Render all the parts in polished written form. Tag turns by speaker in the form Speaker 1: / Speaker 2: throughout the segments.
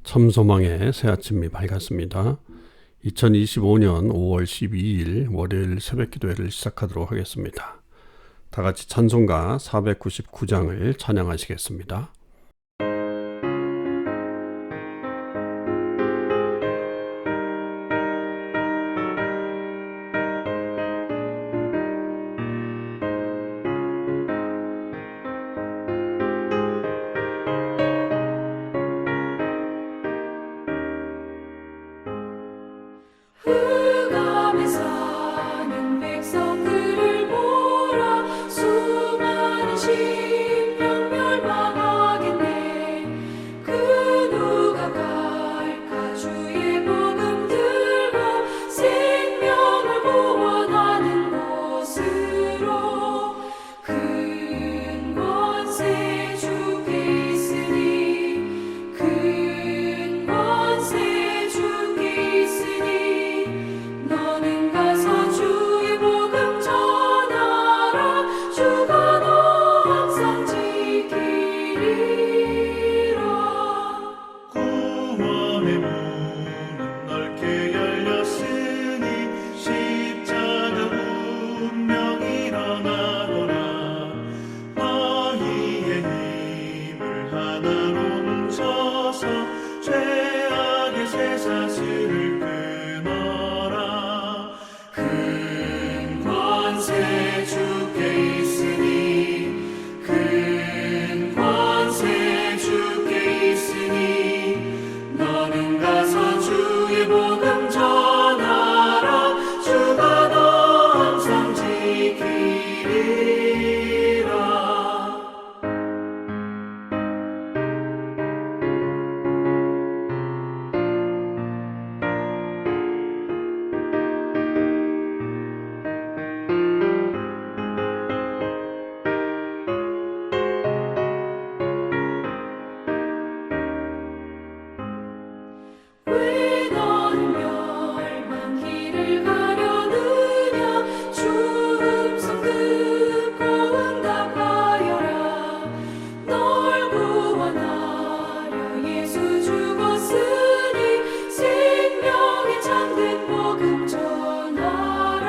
Speaker 1: 참소망의 새아침이 밝았습니다. 2025년 5월 12일 월요일 새벽기도회를 시작하도록 하겠습니다. 다같이 찬송가 499장을 찬양하시겠습니다.
Speaker 2: 흑암에 사는 백성들을 보라. 수많은 심령 멸망하겠네. 그 누가 갈까. 주의 복음 들고 생명을 구원하는 곳으로. 큰 권세 주께 있으니, 큰 권세 주께 있으니, 너는 가서 주의 복음 전하라. 주가 너 항상 지키리라.
Speaker 3: 구원의 문은 넓게 열렸으니 십자가 운명 일어나거라. 너희의 힘을 하나로 뭉쳐서 죄악의 쇠사슬을 끊어라. 큰 권세 주께 있으니, 큰 권세 주께 있으니, 너는 가서 주의 복음 전하라. 주가 너 항상 지키리라.
Speaker 2: 왜 너는 멸망길을 가려느냐. 주 음성 듣고 응답하여라. 널 구원하려 예수 죽었으니, 생명의 참된 복음 전하라.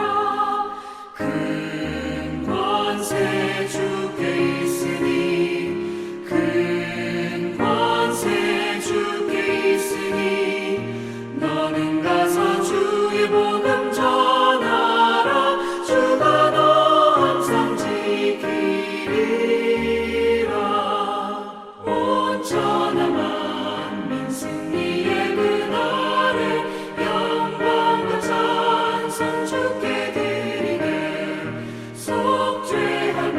Speaker 2: 큰 권세 주께 있으니, 큰 권세 주께 있으니, 너는 가서 주의 복음 전하라. 주가 너 항상 지키리라. 온전한 만민 승리의 그날에 영광과 찬송 주께 드리네. 속죄함이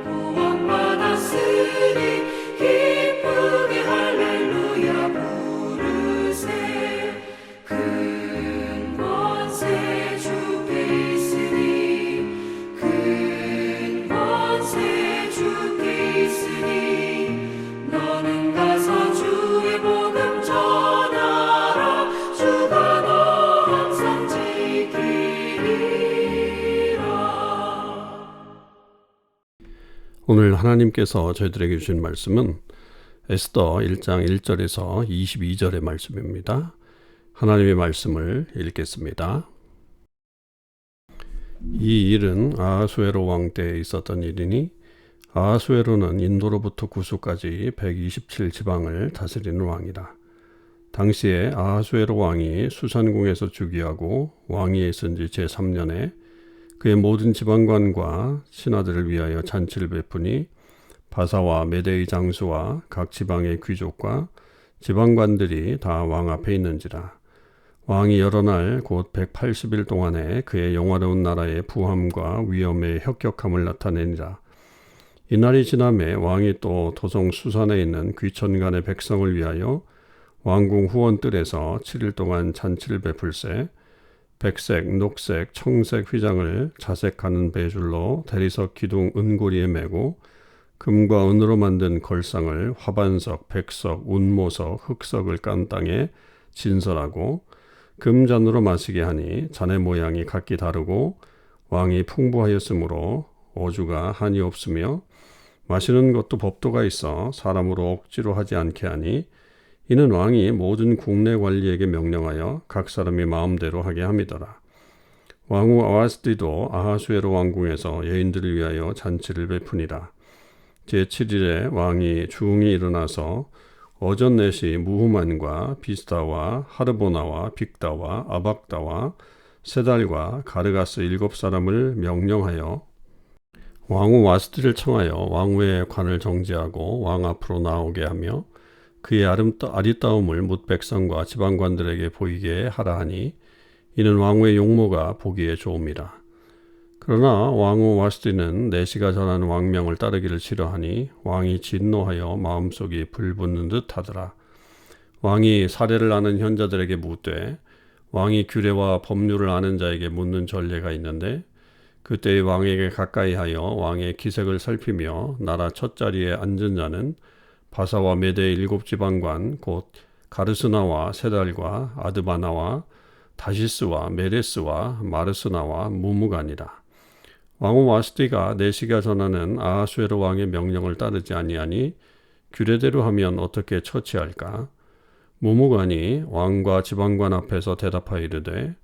Speaker 2: 구원받았으니, 기쁘게 할렐루야 부르세. 큰 권세 주께 있으니, 큰 권세 주께 있으니, 너는 가서 주의 복음 전하라. 주가 너 항상 지키리라.
Speaker 1: 오늘 하나님께서 저희들에게 주신 말씀은 에스더 1장 1절에서 22절의 말씀입니다. 하나님의 말씀을 읽겠습니다. 이 일은 아하수에로 왕 때에 있었던 일이니, 아하수에로는 인도로부터 구수까지 127지방을 다스리는 왕이다. 당시에 아하수에로 왕이 수산궁에서 즉위하고 왕위에 있은 지 제3년에 그의 모든 지방관과 신하들을 위하여 잔치를 베푸니, 바사와 메대의 장수와 각 지방의 귀족과 지방관들이 다 왕 앞에 있는지라. 왕이 여러 날 곧 180일 동안에 그의 영화로운 나라의 부함과 위엄의 혁격함을 나타내니라. 이날이 지남에 왕이 또 도성 수산에 있는 귀천간의 백성을 위하여 왕궁 후원뜰에서 7일 동안 잔치를 베풀세, 백색, 녹색, 청색 휘장을 자색하는 배줄로 대리석 기둥 은고리에 메고 금과 은으로 만든 걸상을 화반석, 백석, 운모석, 흑석을 깐 땅에 진설하고 금잔으로 마시게 하니 잔의 모양이 각기 다르고 왕이 풍부하였으므로 오주가 한이 없으며 마시는 것도 법도가 있어 사람으로 억지로 하지 않게 하니 이는 왕이 모든 국내 관리에게 명령하여 각 사람이 마음대로 하게 함이더라. 왕후 아하스디도 아하수에로 왕궁에서 여인들을 위하여 잔치를 베푸니라. 제7일에 왕이 중이 일어나서 어전 넷이 무후만과 비스다와 하르보나와 빅다와 아박다와 세달과 가르가스 7사람을 명령하여 왕후 와스디를 청하여 왕후의 관을 정지하고 왕 앞으로 나오게 하며 그의 아리따움을 뭇 백성과 지방관들에게 보이게 하라 하니 이는 왕후의 용모가 보기에 좋음이라. 그러나 왕후 와스디는 내시가 전한 왕명을 따르기를 싫어하니 왕이 진노하여 마음속이 불붙는 듯 하더라. 왕이 사례를 아는 현자들에게 묻되 왕이 규례와 법률을 아는 자에게 묻는 전례가 있는데 그때의 왕에게 가까이 하여 왕의 기색을 살피며 나라 첫자리에 앉은 자는 바사와 메대의 7지방관 곧 가르스나와 세달과 아드바나와 다시스와 메레스와 마르스나와 무무간이라. 왕후 와스디가 내시가 전하는 아하수에로 왕의 명령을 따르지 아니하니 규례대로 하면 어떻게 처치할까? 무무간이 왕과 지방관 앞에서 대답하여 이르되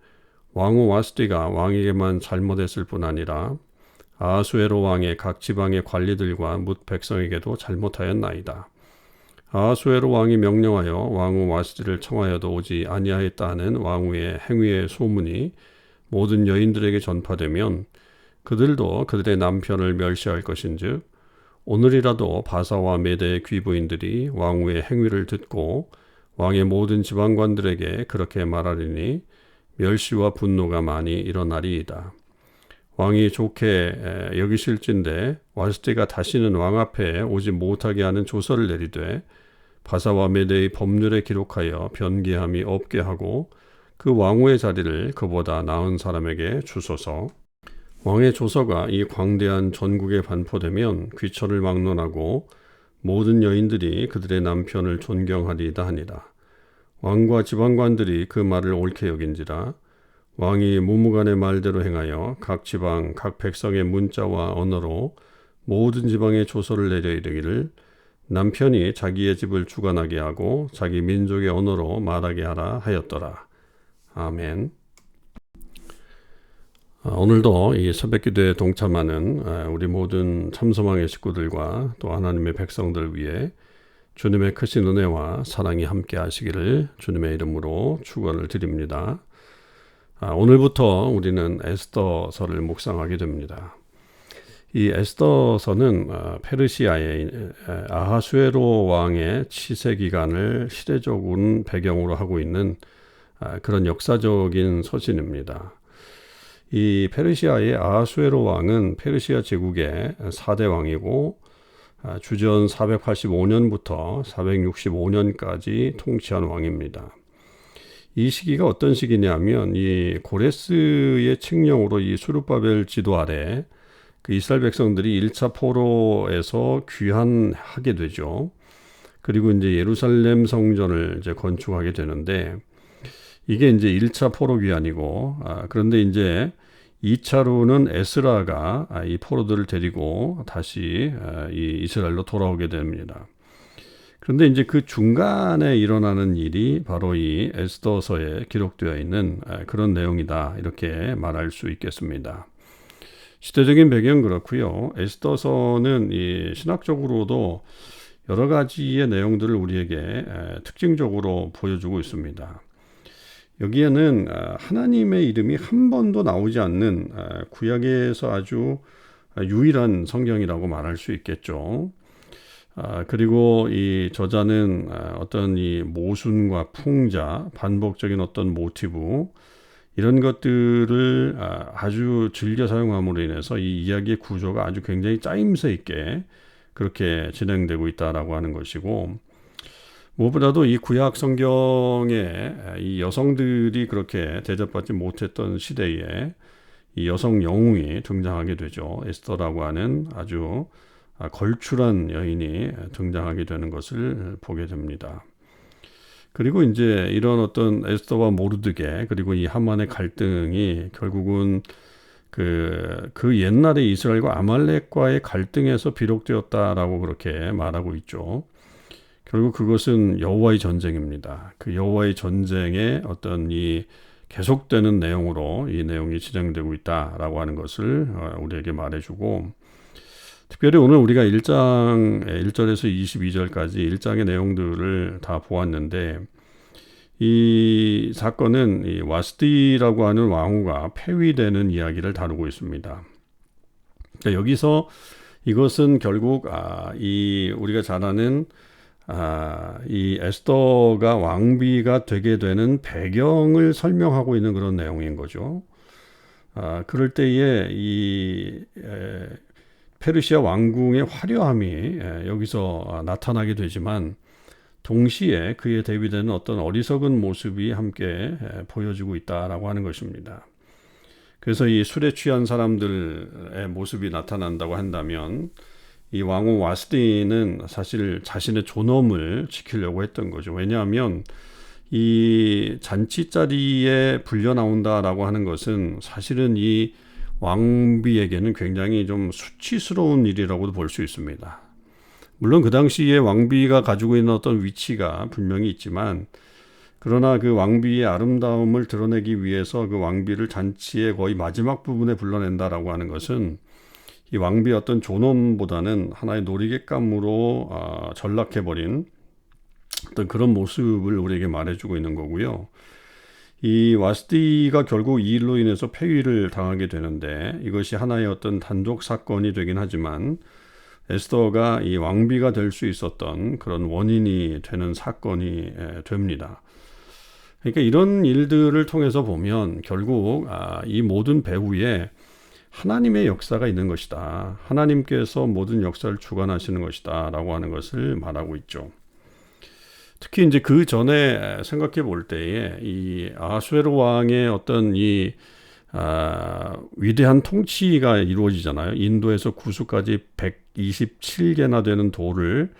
Speaker 1: 왕후 와스디가 왕에게만 잘못했을 뿐 아니라 아하수에로 왕의 각 지방의 관리들과 뭇 백성에게도 잘못하였나이다. 아하수에로 왕이 명령하여 왕후 와스디를 청하여도 오지 아니하였다 하는 왕후의 행위의 소문이 모든 여인들에게 전파되면 그들도 그들의 남편을 멸시할 것인즉 오늘이라도 바사와 메대의 귀부인들이 왕후의 행위를 듣고 왕의 모든 지방관들에게 그렇게 말하리니 멸시와 분노가 많이 일어나리이다. 왕이 좋게 여기실진데 와스디가 다시는 왕 앞에 오지 못하게 하는 조서를 내리되 바사와 메대의 법률에 기록하여 변개함이 없게 하고 그 왕후의 자리를 그보다 나은 사람에게 주소서. 왕의 조서가 이 광대한 전국에 반포되면 귀처를 막론하고 모든 여인들이 그들의 남편을 존경하리이다 하니라. 왕과 지방관들이 그 말을 옳게 여긴지라. 왕이 무무간의 말대로 행하여 각 지방 각 백성의 문자와 언어로 모든 지방에 조서를 내려 이르기를 남편이 자기의 집을 주관하게 하고 자기 민족의 언어로 말하게 하라 하였더라. 아멘. 오늘도 이 새벽기도에 동참하는 우리 모든 참소망의 식구들과 또 하나님의 백성들 위해 주님의 크신 은혜와 사랑이 함께 하시기를 주님의 이름으로 축원을 드립니다. 오늘부터 우리는 에스더서를 묵상하게 됩니다. 이 에스더서는 페르시아의 아하수에로 왕의 치세 기간을 시대적인 배경으로 하고 있는 그런 역사적인 서신입니다. 이 페르시아의 아하수에로 왕은 페르시아 제국의 4대 왕이고 주전 485년부터 465년까지 통치한 왕입니다. 이 시기가 어떤 시기냐면 이 고레스의 칙령으로 이 수르바벨 지도 아래 그 이스라엘 백성들이 1차 포로에서 귀환하게 되죠. 그리고 이제 예루살렘 성전을 이제 건축하게 되는데 이게 이제 1차 포로 귀환이고 그런데 이제 2차로는 에스라가 이 포로들을 데리고 다시 이 이스라엘로 돌아오게 됩니다. 그런데 이제 그 중간에 일어나는 일이 바로 이 에스더서에 기록되어 있는 그런 내용이다 이렇게 말할 수 있겠습니다. 시대적인 배경은 그렇고요. 에스더서는 이 신학적으로도 여러 가지의 내용들을 우리에게 특징적으로 보여주고 있습니다. 여기에는 하나님의 이름이 한 번도 나오지 않는 구약에서 아주 유일한 성경이라고 말할 수 있겠죠. 그리고 이 저자는 어떤 이 모순과 풍자, 반복적인 어떤 모티브 이런 것들을 아주 즐겨 사용함으로 인해서 이 이야기의 구조가 아주 굉장히 짜임새 있게 그렇게 진행되고 있다라고 하는 것이고 무엇보다도 이 구약 성경에 이 여성들이 그렇게 대접받지 못했던 시대에 이 여성 영웅이 등장하게 되죠. 에스더라고 하는 아주 걸출한 여인이 등장하게 되는 것을 보게 됩니다. 그리고 이제 이런 어떤 에스더와 모르드게 그리고 이 하만의 갈등이 결국은 그 옛날의 이스라엘과 아말렉과의 갈등에서 비롯되었다라고 그렇게 말하고 있죠. 결국 그것은 여호와의 전쟁입니다. 그 여호와의 전쟁의 어떤 이 계속되는 내용으로 이 내용이 진행되고 있다라고 하는 것을 우리에게 말해주고, 특별히 오늘 우리가 1장 1절에서 22절까지 1장의 내용들을 다 보았는데, 이 사건은 이 와스디라고 하는 왕후가 폐위되는 이야기를 다루고 있습니다. 그러니까 여기서 이것은 결국 이 우리가 잘 아는 이 에스더가 왕비가 되게 되는 배경을 설명하고 있는 그런 내용인 거죠. 그럴 때에 이 페르시아 왕궁의 화려함이 여기서 나타나게 되지만, 동시에 그에 대비되는 어떤 어리석은 모습이 함께 보여지고 있다라고 하는 것입니다. 그래서 이 술에 취한 사람들의 모습이 나타난다고 한다면, 이 왕후 와스디는 사실 자신의 존엄을 지키려고 했던 거죠. 왜냐하면 이 잔치 자리에 불려 나온다라고 하는 것은 사실은 이 왕비에게는 굉장히 좀 수치스러운 일이라고도 볼 수 있습니다. 물론 그 당시에 왕비가 가지고 있는 어떤 위치가 분명히 있지만, 그러나 그 왕비의 아름다움을 드러내기 위해서 그 왕비를 잔치의 거의 마지막 부분에 불러낸다라고 하는 것은 이 왕비의 어떤 존엄보다는 하나의 놀이객감으로 전락해버린 어떤 그런 모습을 우리에게 말해주고 있는 거고요. 이 와스디가 결국 이 일로 인해서 폐위를 당하게 되는데, 이것이 하나의 어떤 단독 사건이 되긴 하지만 에스더가 이 왕비가 될 수 있었던 그런 원인이 되는 사건이 됩니다. 그러니까 이런 일들을 통해서 보면 결국 이 모든 배후에 하나님의 역사가 있는 것이다. 하나님께서 모든 역사를 주관하시는 것이다 라고 하는 것을 말하고 있죠. 특히 이제 그 전에 생각해 볼 때에 이 아하수에로 왕의 어떤 이 위대한 통치가 이루어지잖아요. 인도에서 구수까지 127개나 되는 도를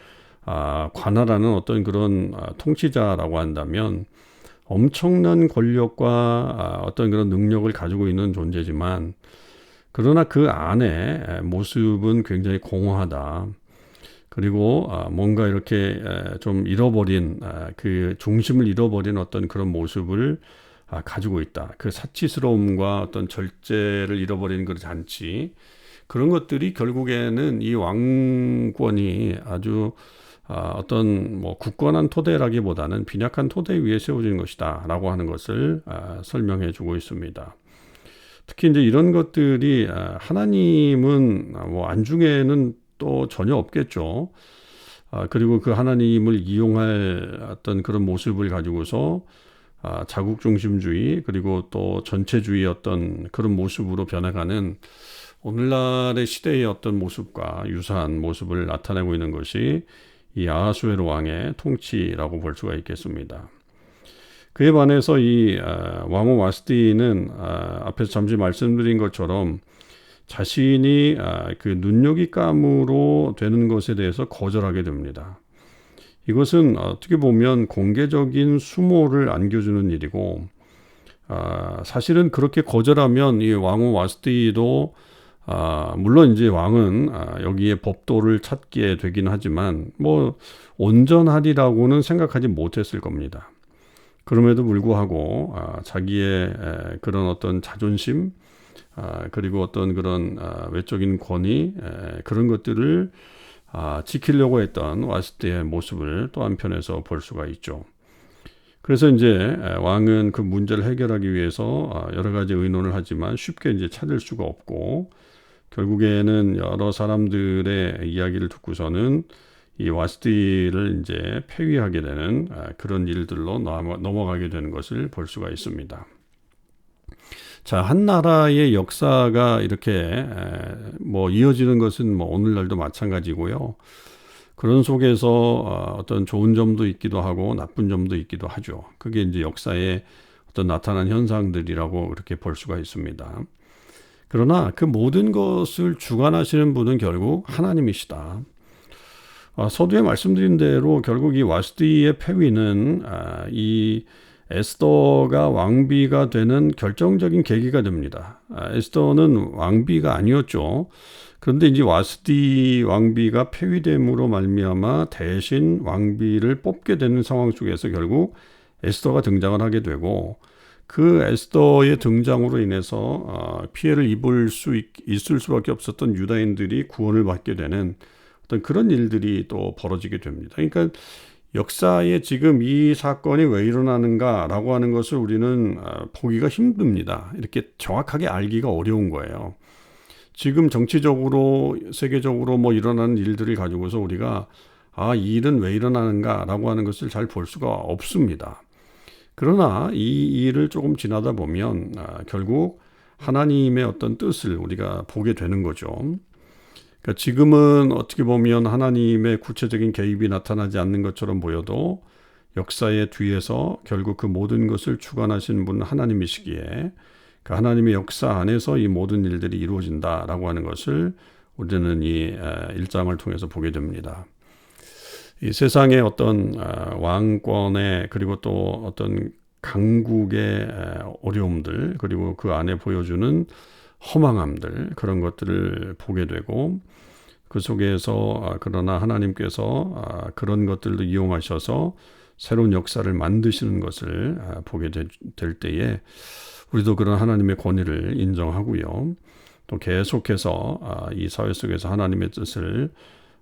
Speaker 1: 관할하는 어떤 그런 통치자라고 한다면 엄청난 권력과 어떤 그런 능력을 가지고 있는 존재지만, 그러나 그 안에 모습은 굉장히 공허하다. 그리고 뭔가 이렇게 좀 잃어버린 그 중심을 잃어버린 어떤 그런 모습을 가지고 있다. 그 사치스러움과 어떤 절제를 잃어버린 그 잔치, 그런 것들이 결국에는 이 왕권이 아주 어떤 뭐 굳건한 토대라기보다는 빈약한 토대 위에 세워진 것이다 라고 하는 것을 설명해 주고 있습니다. 특히 이제 이런 것들이 하나님은 뭐 안중에는 또 전혀 없겠죠. 그리고 그 하나님을 이용할 어떤 그런 모습을 가지고서 자국중심주의 그리고 또 전체주의 어떤 그런 모습으로 변해가는 오늘날의 시대의 어떤 모습과 유사한 모습을 나타내고 있는 것이 이 아하수에로 왕의 통치라고 볼 수가 있겠습니다. 그에 반해서 이 왕후 와스디는 앞에서 잠시 말씀드린 것처럼 자신이 그 눈요깃감으로 되는 것에 대해서 거절하게 됩니다. 이것은 어떻게 보면 공개적인 수모를 안겨주는 일이고, 사실은 그렇게 거절하면 이 왕후 와스디도 물론 이제 왕은 여기에 법도를 찾게 되긴 하지만 뭐 온전하리라고는 생각하지 못했을 겁니다. 그럼에도 불구하고 자기의 그런 어떤 자존심 그리고 어떤 그런 외적인 권위 그런 것들을 지키려고 했던 와스디의 모습을 또 한편에서 볼 수가 있죠. 그래서 이제 왕은 그 문제를 해결하기 위해서 여러 가지 의논을 하지만 쉽게 이제 찾을 수가 없고, 결국에는 여러 사람들의 이야기를 듣고서는 이 와스디를 이제 폐위하게 되는 그런 일들로 넘어가게 되는 것을 볼 수가 있습니다. 자, 한 나라의 역사가 이렇게 뭐 이어지는 것은 뭐 오늘날도 마찬가지고요. 그런 속에서 어떤 좋은 점도 있기도 하고 나쁜 점도 있기도 하죠. 그게 이제 역사의 어떤 나타난 현상들이라고 그렇게 볼 수가 있습니다. 그러나 그 모든 것을 주관하시는 분은 결국 하나님이시다. 서두에 말씀드린 대로 결국 이 와스디의 폐위는 이 에스더가 왕비가 되는 결정적인 계기가 됩니다. 에스더는 왕비가 아니었죠. 그런데 이제 와스디 왕비가 폐위됨으로 말미암아 대신 왕비를 뽑게 되는 상황 속에서 결국 에스더가 등장을 하게 되고, 그 에스더의 등장으로 인해서 피해를 있을 수밖에 없었던 유다인들이 구원을 받게 되는 어떤 그런 일들이 또 벌어지게 됩니다. 그러니까 역사에 지금 이 사건이 왜 일어나는가라고 하는 것을 우리는 보기가 힘듭니다. 이렇게 정확하게 알기가 어려운 거예요. 지금 정치적으로 세계적으로 뭐 일어나는 일들을 가지고서 우리가 이 일은 왜 일어나는가라고 하는 것을 잘 볼 수가 없습니다. 그러나 이 일을 조금 지나다 보면 결국 하나님의 어떤 뜻을 우리가 보게 되는 거죠. 그러니까 지금은 어떻게 보면 하나님의 구체적인 개입이 나타나지 않는 것처럼 보여도 역사의 뒤에서 결국 그 모든 것을 주관하신 분은 하나님이시기에 그 하나님의 역사 안에서 이 모든 일들이 이루어진다라고 하는 것을 우리는 이 1장을 통해서 보게 됩니다. 이 세상의 어떤 왕권의 그리고 또 어떤 강국의 어려움들, 그리고 그 안에 보여주는 허망함들, 그런 것들을 보게 되고, 그 속에서 그러나 하나님께서 그런 것들도 이용하셔서 새로운 역사를 만드시는 것을 보게 될 때에 우리도 그런 하나님의 권위를 인정하고요. 또 계속해서 이 사회 속에서 하나님의 뜻을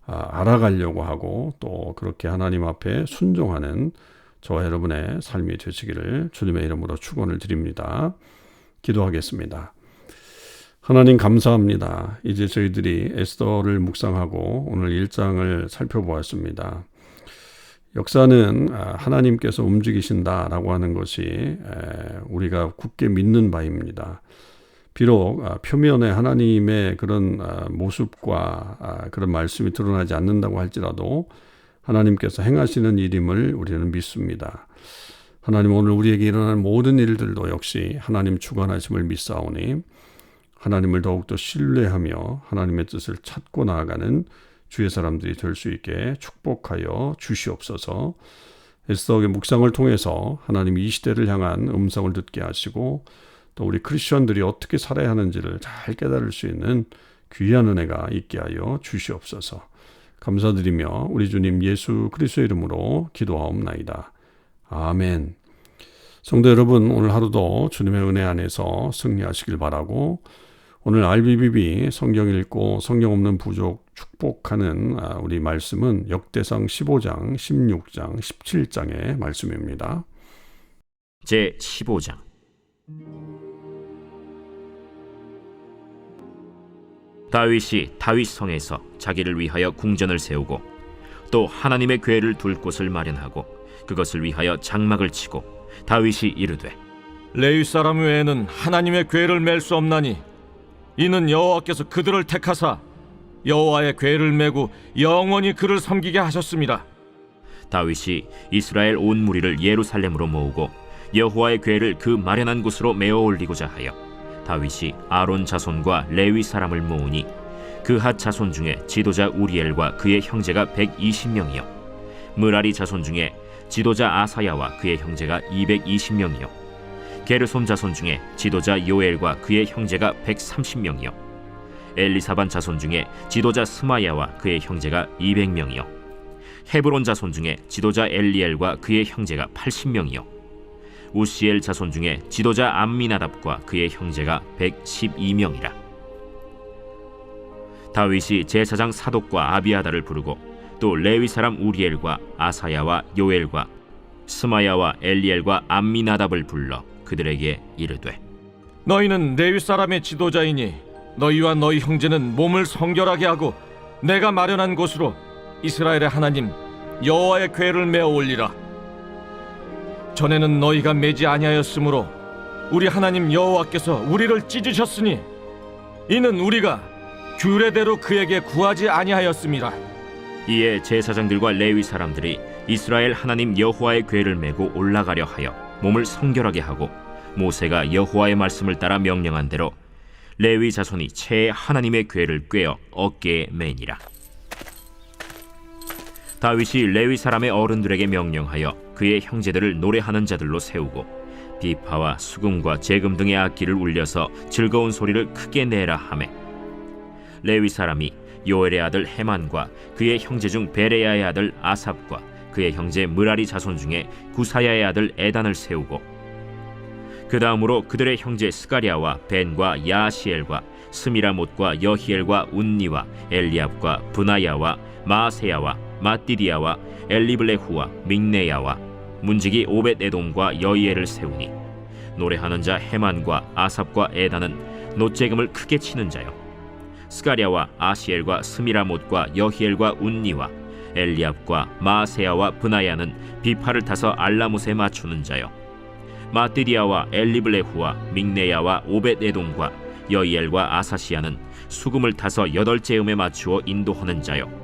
Speaker 1: 알아가려고 하고, 또 그렇게 하나님 앞에 순종하는 저와 여러분의 삶이 되시기를 주님의 이름으로 축원을 드립니다. 기도하겠습니다. 하나님 감사합니다. 이제 저희들이 에스더를 묵상하고 오늘 1장을 살펴보았습니다. 역사는 하나님께서 움직이신다라고 하는 것이 우리가 굳게 믿는 바입니다. 비록 표면에 하나님의 그런 모습과 그런 말씀이 드러나지 않는다고 할지라도 하나님께서 행하시는 일임을 우리는 믿습니다. 하나님, 오늘 우리에게 일어나는 모든 일들도 역시 하나님 주관하심을 믿사오니 하나님을 더욱더 신뢰하며 하나님의 뜻을 찾고 나아가는 주의 사람들이 될 수 있게 축복하여 주시옵소서. 에스더의 묵상을 통해서 하나님 이 시대를 향한 음성을 듣게 하시고, 또 우리 크리스천들이 어떻게 살아야 하는지를 잘 깨달을 수 있는 귀한 은혜가 있게 하여 주시옵소서. 감사드리며 우리 주님 예수 그리스도의 이름으로 기도하옵나이다. 아멘. 성도 여러분, 오늘 하루도 주님의 은혜 안에서 승리하시길 바라고, 오늘 RBBB 성경 읽고 성경 없는 부족 축복하는 우리 말씀은 역대상 15장, 16장, 17장의 말씀입니다.
Speaker 4: 제 15장. 다윗이 다윗성에서 자기를 위하여 궁전을 세우고 또 하나님의 궤를 둘 곳을 마련하고 그것을 위하여 장막을 치고 다윗이 이르되
Speaker 5: 레위 사람 외에는 하나님의 궤를 맬 수 없나니 이는 여호와께서 그들을 택하사 여호와의 궤를 메고 영원히 그를 섬기게 하셨습니다.
Speaker 4: 다윗이 이스라엘 온 무리를 예루살렘으로 모으고 여호와의 궤를 그 마련한 곳으로 메어 올리고자 하여 다윗이 아론 자손과 레위 사람을 모으니 그핫 자손 중에 지도자 우리엘과 그의 형제가 120명이요 므라리 자손 중에 지도자 아사야와 그의 형제가 220명이요 게르솜 자손 중에 지도자 요엘과 그의 형제가 130명이요 엘리사반 자손 중에 지도자 스마야와 그의 형제가 200명이요 헤브론 자손 중에 지도자 엘리엘과 그의 형제가 80명이요 우시엘 자손 중에 지도자 암미나답과 그의 형제가 112명이라. 다윗이 제사장 사독과 아비아다를 부르고 또 레위 사람 우리엘과 아사야와 요엘과 스마야와 엘리엘과 암미나답을 불러 그들에게 이르되
Speaker 5: 너희는 레위 사람의 지도자이니 너희와 너희 형제는 몸을 성결하게 하고 내가 마련한 곳으로 이스라엘의 하나님 여호와의 궤를 메어 올리라. 전에는 너희가 매지 아니하였으므로 우리 하나님 여호와께서 우리를 찢으셨으니 이는 우리가 규례대로 그에게 구하지 아니하였음이라.
Speaker 4: 이에 제사장들과 레위 사람들이 이스라엘 하나님 여호와의 궤를 메고 올라가려 하여 몸을 성결하게 하고 모세가 여호와의 말씀을 따라 명령한 대로 레위 자손이 채 하나님의 궤를 꿰어 어깨에 매니라. 다윗이 레위 사람의 어른들에게 명령하여 그의 형제들을 노래하는 자들로 세우고 비파와 수금과 제금 등의 악기를 울려서 즐거운 소리를 크게 내라 하매, 레위 사람이 요엘의 아들 헤만과 그의 형제 중 베레야의 아들 아삽과 그의 형제 므라리 자손 중에 구사야의 아들 에단을 세우고, 그 다음으로 그들의 형제 스가랴와 벤과 야시엘과 스미라못과 여히엘과 운니와 엘리압과 브나야와 마세야와 마띠디야와 엘리블레후와 믹네야와 문지기 오벳에돔과 여이엘을 세우니, 노래하는 자 헤만과 아삽과 에단은 놋재금을 크게 치는 자요, 스가랴와 아시엘과 스미라못과 여히엘과 운니와 엘리압과 마세야와 브나야는 비파를 타서 알라못에 맞추는 자요, 마띠디야와 엘리블레후와 믹네야와 오벳에돔과 여이엘과 아사시야는 수금을 타서 8재음에 맞추어 인도하는 자요,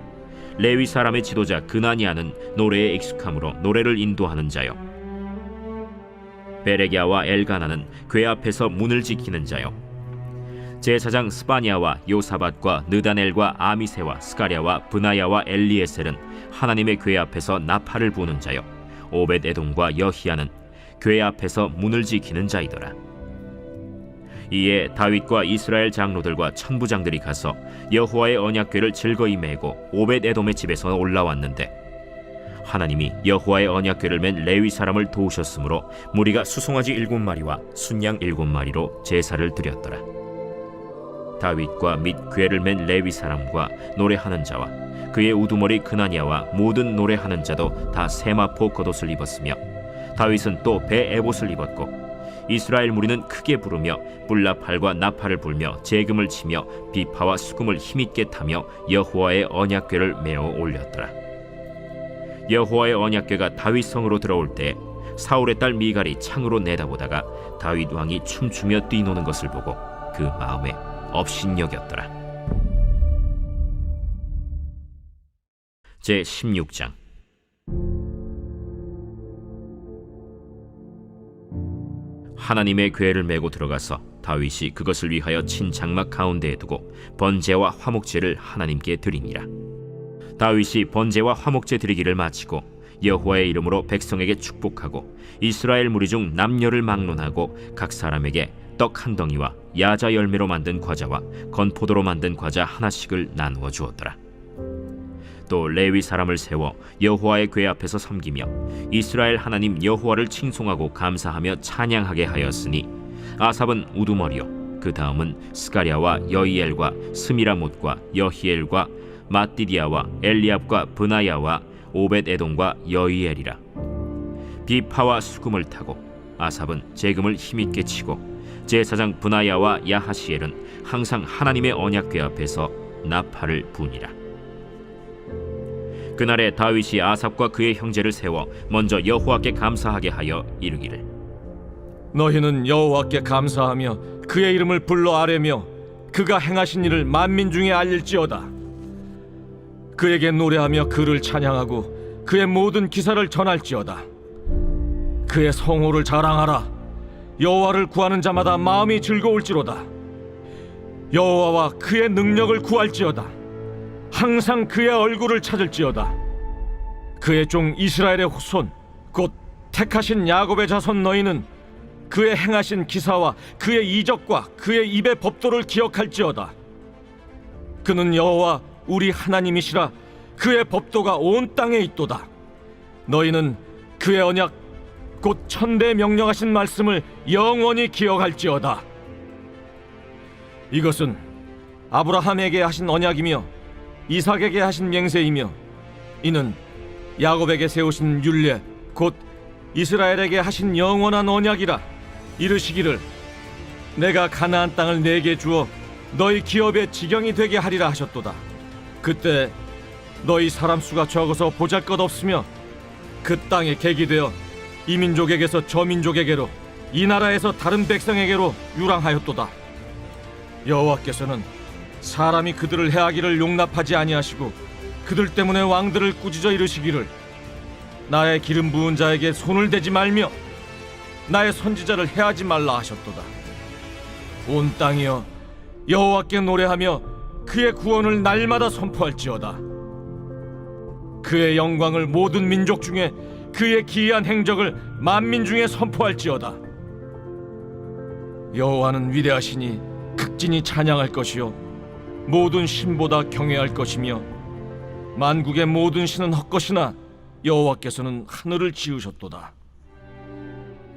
Speaker 4: 레위 사람의 지도자 그나니아는 노래에 익숙함으로 노래를 인도하는 자요, 베레기야와 엘가나는 궤 앞에서 문을 지키는 자요, 제사장 스바냐와 요사밧과 느다넬과 아미세와 스가랴와 브나야와 엘리에셀은 하나님의 궤 앞에서 나팔을 부는 자요, 오벳에돔과 여히야는 궤 앞에서 문을 지키는 자이더라. 이에 다윗과 이스라엘 장로들과 천부장들이 가서 여호와의 언약궤를 즐거이 메고 오벳에돔의 집에서 올라왔는데, 하나님이 여호와의 언약궤를 맨 레위 사람을 도우셨으므로 무리가 수송아지 7마리와 순양 7마리로 제사를 드렸더라. 다윗과 및 궤를 맨 레위 사람과 노래하는 자와 그의 우두머리 그나니아와 모든 노래하는 자도 다 세마포 겉옷을 입었으며, 다윗은 또 배 에봇을 입었고, 이스라엘 무리는 크게 부르며 뿔나팔과 나팔을 불며 재금을 치며 비파와 수금을 힘있게 타며 여호와의 언약궤를 메어 올렸더라. 여호와의 언약궤가 다윗 성으로 들어올 때 사울의 딸 미갈이 창으로 내다보다가 다윗 왕이 춤추며 뛰노는 것을 보고 그 마음에 업신여겼더라. 제 16장. 하나님의 궤를 메고 들어가서 다윗이 그것을 위하여 친 장막 가운데에 두고 번제와 화목제를 하나님께 드리니라. 다윗이 번제와 화목제 드리기를 마치고 여호와의 이름으로 백성에게 축복하고 이스라엘 무리 중 남녀를 막론하고 각 사람에게 떡 한 덩이와 야자 열매로 만든 과자와 건포도로 만든 과자 하나씩을 나누어 주었더라. 또 레위 사람을 세워 여호와의 궤 앞에서 섬기며 이스라엘 하나님 여호와를 칭송하고 감사하며 찬양하게 하였으니, 아삽은 우두머리요 그 다음은 스가랴와 여이엘과 스미라못과 여히엘과 마띠디야와 엘리압과 브나야와 오벳에돔과 여이엘이라. 비파와 수금을 타고 아삽은 재금을 힘있게 치고 제사장 브나야와 야하시엘은 항상 하나님의 언약궤 앞에서 나팔을 부니라. 그날에 다윗이 아삽과 그의 형제를 세워 먼저 여호와께 감사하게 하여 이르기를,
Speaker 5: 너희는 여호와께 감사하며 그의 이름을 불러 아뢰며 그가 행하신 일을 만민 중에 알릴지어다. 그에게 노래하며 그를 찬양하고 그의 모든 기사를 전할지어다. 그의 성호를 자랑하라. 여호와를 구하는 자마다 마음이 즐거울지로다. 여호와와 그의 능력을 구할지어다. 항상 그의 얼굴을 찾을지어다. 그의 종 이스라엘의 후손 곧 택하신 야곱의 자손 너희는 그의 행하신 기사와 그의 이적과 그의 입의 법도를 기억할지어다. 그는 여호와 우리 하나님이시라. 그의 법도가 온 땅에 있도다. 너희는 그의 언약 곧 천대 명령하신 말씀을 영원히 기억할지어다. 이것은 아브라함에게 하신 언약이며 이삭에게 하신 맹세이며, 이는 야곱에게 세우신 율례 곧 이스라엘에게 하신 영원한 언약이라. 이르시기를, 내가 가나안 땅을 내게 주어 너희 기업의 지경이 되게 하리라 하셨도다. 그때 너희 사람 수가 적어서 보잘것없으며 그 땅에 객이 되어 이 민족에게서 저 민족에게로, 이 나라에서 다른 백성에게로 유랑하였도다. 여호와께서는 사람이 그들을 해하기를 용납하지 아니하시고 그들 때문에 왕들을 꾸짖어 이르시기를, 나의 기름 부은 자에게 손을 대지 말며 나의 선지자를 해하지 말라 하셨도다. 온 땅이여 여호와께 노래하며 그의 구원을 날마다 선포할지어다. 그의 영광을 모든 민족 중에 그의 기이한 행적을 만민 중에 선포할지어다. 여호와는 위대하시니 극진히 찬양할 것이요 모든 신보다 경외할 것이며 만국의 모든 신은 헛것이나 여호와께서는 하늘을 지으셨도다.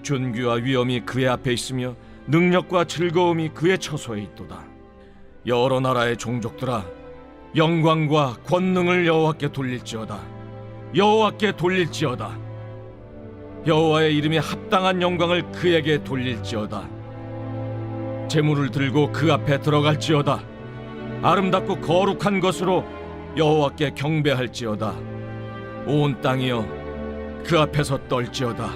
Speaker 5: 존귀와 위엄이 그의 앞에 있으며 능력과 즐거움이 그의 처소에 있도다. 여러 나라의 종족들아, 영광과 권능을 여호와께 돌릴지어다. 여호와께 돌릴지어다. 여호와의 이름에 합당한 영광을 그에게 돌릴지어다. 제물을 들고 그 앞에 들어갈지어다. 아름답고 거룩한 것으로 여호와께 경배할지어다. 온 땅이여 그 앞에서 떨지어다.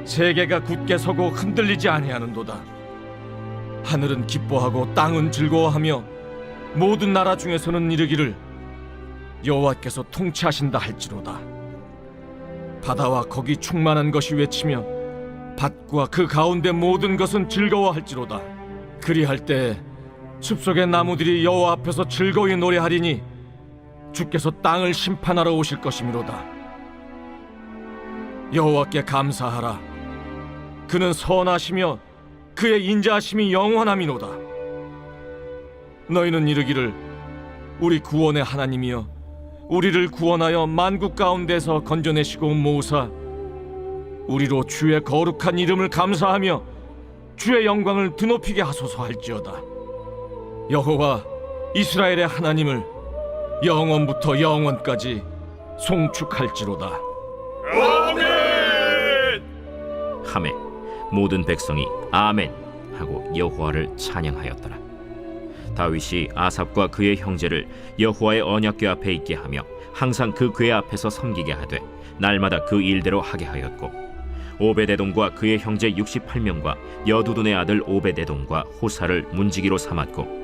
Speaker 5: 세계가 굳게 서고 흔들리지 아니하는도다. 하늘은 기뻐하고 땅은 즐거워하며 모든 나라 중에서는 이르기를 여호와께서 통치하신다 할지로다. 바다와 거기 충만한 것이 외치며 밭과 그 가운데 모든 것은 즐거워할지로다. 그리할 때 숲속의 나무들이 여호와 앞에서 즐거이 노래하리니 주께서 땅을 심판하러 오실 것이미로다. 여호와께 감사하라. 그는 선하시며 그의 인자하심이 영원함이로다. 너희는 이르기를 우리 구원의 하나님이여 우리를 구원하여 만국 가운데서 건져내시고 모으사 우리로 주의 거룩한 이름을 감사하며 주의 영광을 드높이게 하소서 할지어다. 여호와 이스라엘의 하나님을 영원부터 영원까지 송축할지로다.
Speaker 4: 하매 모든 백성이 아멘 하고 여호와를 찬양하였더라. 다윗이 아삽과 그의 형제를 여호와의 언약궤 앞에 있게 하며 항상 그 궤 앞에서 섬기게 하되 날마다 그 일대로 하게 하였고 오베데돔과 그의 형제 68명과 여두둔의 아들 오베데돔과 호사를 문지기로 삼았고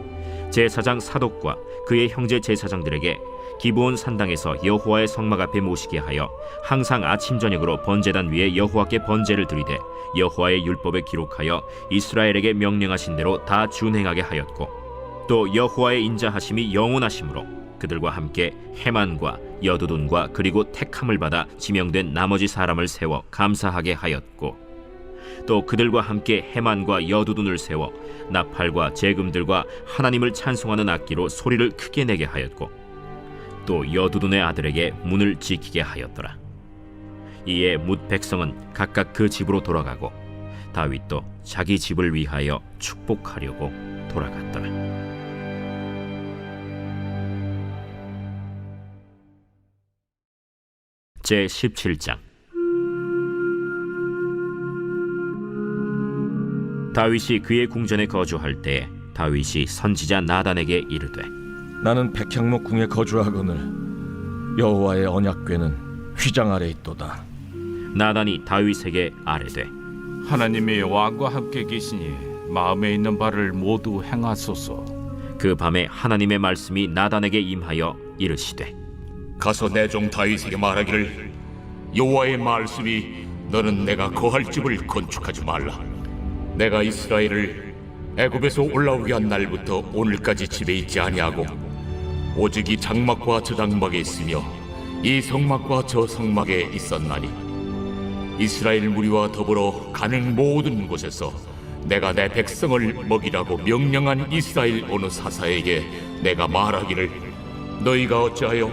Speaker 4: 제사장 사독과 그의 형제 제사장들에게 기브온 산당에서 여호와의 성막 앞에 모시게 하여 항상 아침 저녁으로 번제단 위에 여호와께 번제를 드리되 여호와의 율법에 기록하여 이스라엘에게 명령하신 대로 다 준행하게 하였고 또 여호와의 인자하심이 영원하심으로 그들과 함께 헤만과 여두둔과 그리고 택함을 받아 지명된 나머지 사람을 세워 감사하게 하였고 또 그들과 함께 헤만과 여두둔을 세워 나팔과 제금들과 하나님을 찬송하는 악기로 소리를 크게 내게 하였고 또 여두둔의 아들에게 문을 지키게 하였더라. 이에 뭇 백성은 각각 그 집으로 돌아가고 다윗도 자기 집을 위하여 축복하려고 돌아갔더라. 제 17장. 다윗이 그의 궁전에 거주할 때에 다윗이 선지자 나단에게 이르되
Speaker 5: 나는 백향목 궁에 거주하거늘 여호와의 언약궤는 휘장 아래 있도다.
Speaker 4: 나단이 다윗에게 아뢰되
Speaker 6: 하나님의 왕과 함께 계시니 마음에 있는 바를 모두 행하소서.
Speaker 4: 그 밤에 하나님의 말씀이 나단에게 임하여 이르시되
Speaker 3: 가서 내 종 다윗에게 말하기를 여호와의 말씀이 너는 내가 거할 집을 건축하지 말라. 내가 이스라엘을 애굽에서 올라오게 한 날부터 오늘까지 집에 있지 아니하고 오직 이 장막과 저 장막에 있으며 이 성막과 저 성막에 있었나니 이스라엘 무리와 더불어 가는 모든 곳에서 내가 내 백성을 먹이라고 명령한 이스라엘 어느 사사에게 내가 말하기를 너희가 어찌하여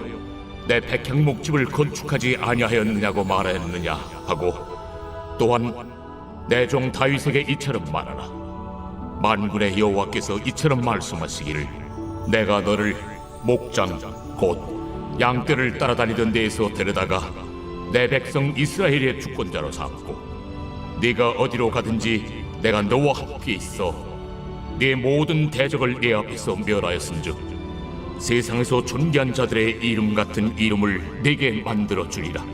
Speaker 3: 내 백향목집을 건축하지 아니하였느냐고 말하였느냐 하고 또한 내 종 다윗에게 이처럼 말하라. 만군의 여호와께서 이처럼 말씀하시기를 내가 너를 목장 곧 양떼를 따라다니던 데에서 데려다가 내 백성 이스라엘의 주권자로 삼고 네가 어디로 가든지 내가 너와 함께 있어 네 모든 대적을 내 앞에서 멸하였은즉 세상에서 존귀한 자들의 이름 같은 이름을 네게 만들어 주리라.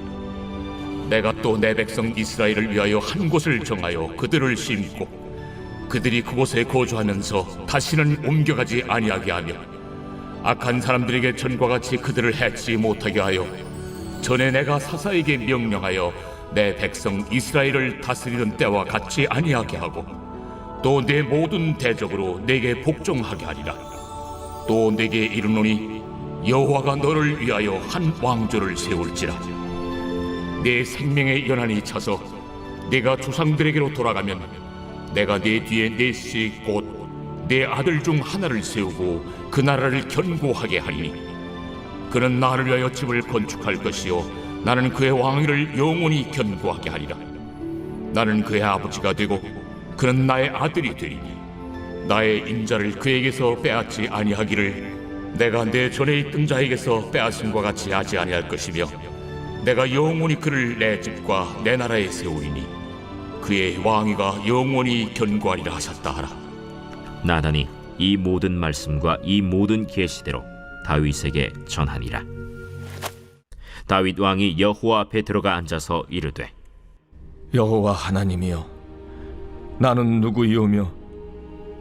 Speaker 3: 내가 또 내 백성 이스라엘을 위하여 한 곳을 정하여 그들을 심고 그들이 그곳에 거주하면서 다시는 옮겨가지 아니하게 하며 악한 사람들에게 전과 같이 그들을 해치 못하게 하여 전에 내가 사사에게 명령하여 내 백성 이스라엘을 다스리던 때와 같이 아니하게 하고 또 내 모든 대적으로 내게 복종하게 하리라. 또 내게 이르노니 여호와가 너를 위하여 한 왕조를 세울지라. 내 생명의 연한이 차서 내가 조상들에게로 돌아가면 내가 내 뒤에 넷씩 곧 내 아들 중 하나를 세우고 그 나라를 견고하게 하리니 그는 나를 위하여 집을 건축할 것이요 나는 그의 왕위를 영원히 견고하게 하리라. 나는 그의 아버지가 되고 그는 나의 아들이 되리니 나의 인자를 그에게서 빼앗지 아니하기를 내가 내 전에 있던 자에게서 빼앗음과 같이 하지 아니할 것이며 내가 영원히 그를 내 집과 내 나라에 세우리니 그의 왕위가 영원히 견고하리라 하셨다 하라.
Speaker 4: 나단이 이 모든 말씀과 이 모든 계시대로 다윗에게 전하니라. 다윗 왕이 여호와 앞에 들어가 앉아서 이르되
Speaker 5: 여호와 하나님이여, 나는 누구이오며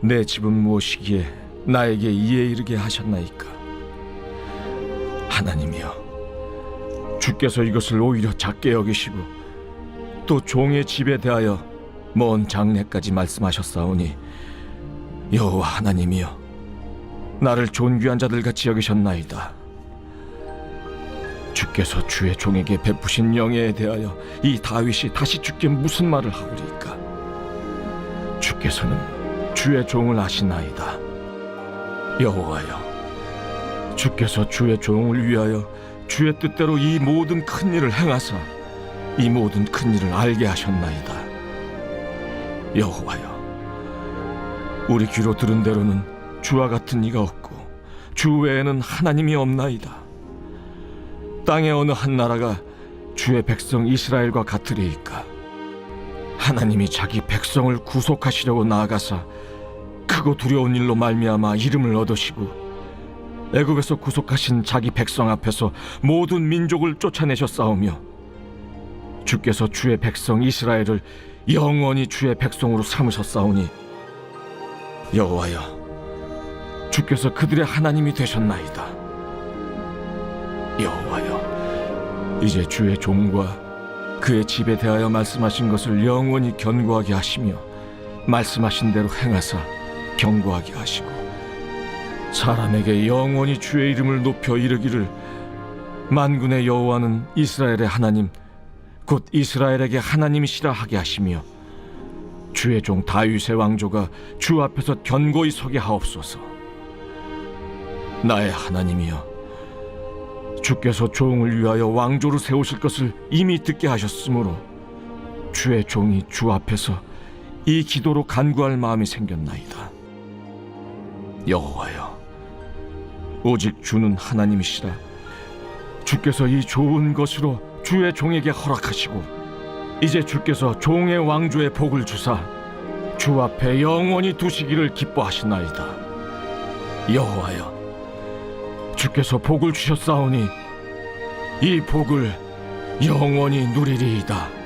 Speaker 5: 내 집은 무엇이기에 나에게 이에 이르게 하셨나이까? 하나님이여, 주께서 이것을 오히려 작게 여기시고 또 종의 집에 대하여 먼 장래까지 말씀하셨사오니 여호와 하나님이여, 나를 존귀한 자들 같이 여기셨나이다. 주께서 주의 종에게 베푸신 영예에 대하여 이 다윗이 다시 주께 무슨 말을 하오리까? 주께서는 주의 종을 아시나이다. 여호와여, 주께서 주의 종을 위하여 주의 뜻대로 이 모든 큰 일을 행하사 이 모든 큰 일을 알게 하셨나이다. 여호와여, 우리 귀로 들은 대로는 주와 같은 이가 없고 주 외에는 하나님이 없나이다. 땅의 어느 한 나라가 주의 백성 이스라엘과 같으리이까? 하나님이 자기 백성을 구속하시려고 나아가사 크고 두려운 일로 말미암아 이름을 얻으시고 애굽에서 구속하신 자기 백성 앞에서 모든 민족을 쫓아내셨사오며 주께서 주의 백성 이스라엘을 영원히 주의 백성으로 삼으셨사오니 여호와여, 주께서 그들의 하나님이 되셨나이다. 여호와여, 이제 주의 종과 그의 집에 대하여 말씀하신 것을 영원히 견고하게 하시며 말씀하신 대로 행하사 견고하게 하시고 사람에게 영원히 주의 이름을 높여 이르기를 만군의 여호와는 이스라엘의 하나님 곧 이스라엘에게 하나님이시라 하게 하시며 주의 종 다윗의 왕조가 주 앞에서 견고히 서게 하옵소서. 나의 하나님이여, 주께서 종을 위하여 왕조를 세우실 것을 이미 듣게 하셨으므로 주의 종이 주 앞에서 이 기도로 간구할 마음이 생겼나이다. 여호와여, 오직 주는 하나님이시라. 주께서 이 좋은 것으로 주의 종에게 허락하시고 이제 주께서 종의 왕조의 복을 주사 주 앞에 영원히 두시기를 기뻐하시나이다. 여호와여, 주께서 복을 주셨사오니 이 복을 영원히 누리리이다.